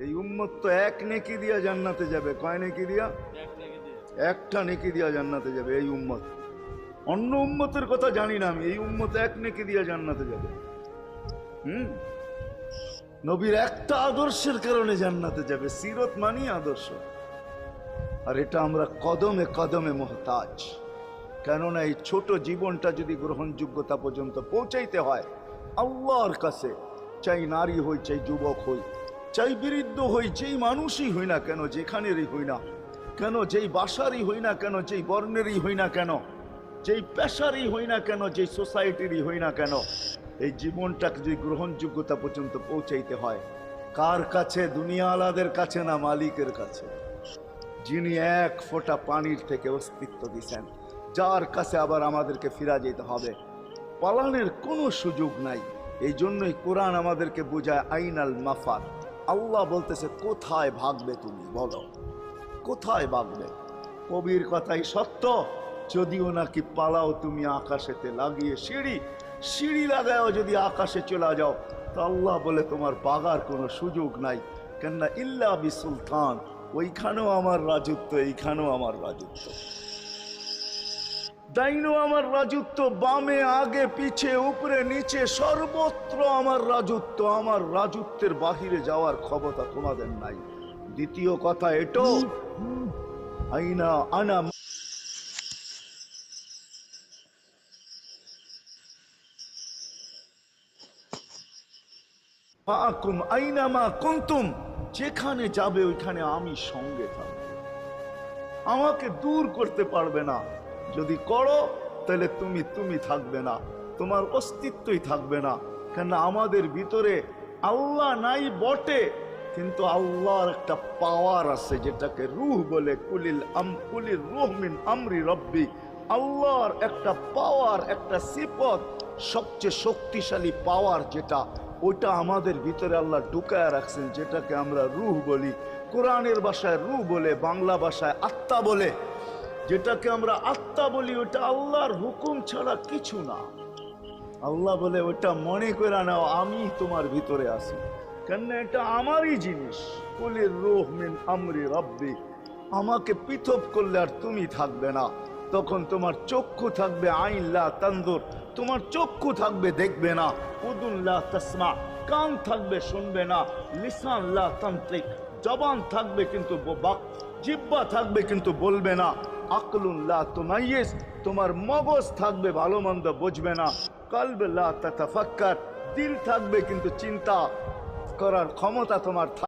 এই উম্মত তো এক নেকি দিয়া জান্নাতে যাবে। কয় নেকি দিয়া? একটা নেকি দিয়া জান্নাতে যাবে এই উম্মত। অন্য উম্মতের কথা জানি না আমি, এই উম্মত এক নেকি দিয়া জান্নাতে যাবে। নবীর একটা আদর্শের কারণে জান্নাতে যাবে। সিরত মানি আদর্শ। আর এটা আমরা কদমে কদমে মুহতাজ। কেননা এই ছোট জীবনটা যদি গ্রহণযোগ্যতা পর্যন্ত পৌঁছাইতে হয় আল্লাহর কাছে, চাই নারী হই, চাই যুবক হই, চাই বৃদ্ধ হই, যেই মানুষই হই না কেন, যেখানেরই হই না কেন, যেই বাসারই হই না কেন, যেই বর্ণেরই হই না কেন, যেই পেশারই হই না কেন, যেই সোসাইটিরই হই না কেন, এই জীবনটাকে যদি গ্রহণযোগ্যতা পর্যন্ত পৌঁছাইতে হয় কার কাছে? দুনিয়া আলাদের কাছে না, মালিকের কাছে, যিনি এক ফোঁটা পানির থেকে অস্তিত্ব দিচ্ছেন, যার কাছে আবার আমাদেরকে ফিরা যেতে হবে। পালানের কোনো সুযোগ নাই। এই জন্যই কোরআন আমাদেরকে বোঝায় আইনাল মাফার। আল্লাহ বলতেছে কোথায় ভাগবে তুমি, বলো কোথায় ভাগবে? কবির কথাই সত্য, যদিও নাকি পালাও তুমি আকাশেতে লাগিয়ে সিঁড়ি, সিঁড়ি লাগাও যদি আকাশে চলে যাও, তো আল্লাহ বলে তোমার বাগার কোনো সুযোগ নাই। কেননা ইল্লা বি সুলতান, ওইখানেও আমার রাজত্ব, এইখানেও আমার রাজত্ব, ডাইনো আমার রাজত্ব, বামে আগে পিছে উপরে নিচে সর্বত্র আমার রাজত্ব। আমার রাজত্বের বাহিরে যাওয়ার ক্ষমতা তোমাদের নাই। দ্বিতীয় কথা এটো, আইনা আনা মাআকুম আইনামা কুনতুম, যেখানে যাবে ওইখানে আমি সঙ্গে থাকব। আমাকে দূর করতে পারবে না। যদি করো তাহলে তুমি থাকবে না, তোমার অস্তিত্বই থাকবে না। কেন আমাদের ভিতরে আল্লাহ নাই বটে, কিন্তু আল্লাহর একটা পাওয়ার আছে যেটাকে রূহ বলে। কুলির রূহ মিন আমরি রব্বি। আল্লাহর একটা পাওয়ার, একটা সিফত, সবচেয়ে শক্তিশালী পাওয়ার যেটা, ওটা আমাদের ভিতরে আল্লাহ ঢুকায় রাখছেন, যেটাকে আমরা রূহ বলি। কোরআনের ভাষায় রূহ বলে, বাংলা ভাষায় আত্মা বলে। যেটাকে আমরা আত্মা বলি ওটা আল্লাহর হুকুম ছাড়া কিছু না। আল্লাহ বলে ওটা মনে করে নাও আমি তোমার ভিতরে আছি, কেন এটা আমারই জিনিস। কুলির রূহ মিন আমরি রব্বি। আমাকে পৃথক করলে আর তুমি থাকবে না। তখন তোমার চক্ষু থাকবে আইন লা তানজুর, তোমার চক্ষু থাকবে দেখবে না। উদুন লা তাসমা, কান থাকবে শুনবে না। লিসান লা তান্তিক, জবান থাকবে কিন্তু জিহ্বা থাকবে কিন্তু বলবে না। আকলুন লা তুমাইয়িজ, তোমার মগজ থাকবে ভালো মন্দ বুঝবে না। কলব লা তাতাফাক্কার, দিল থাকবে কিন্তু চিন্তা করার ক্ষমতা তোমার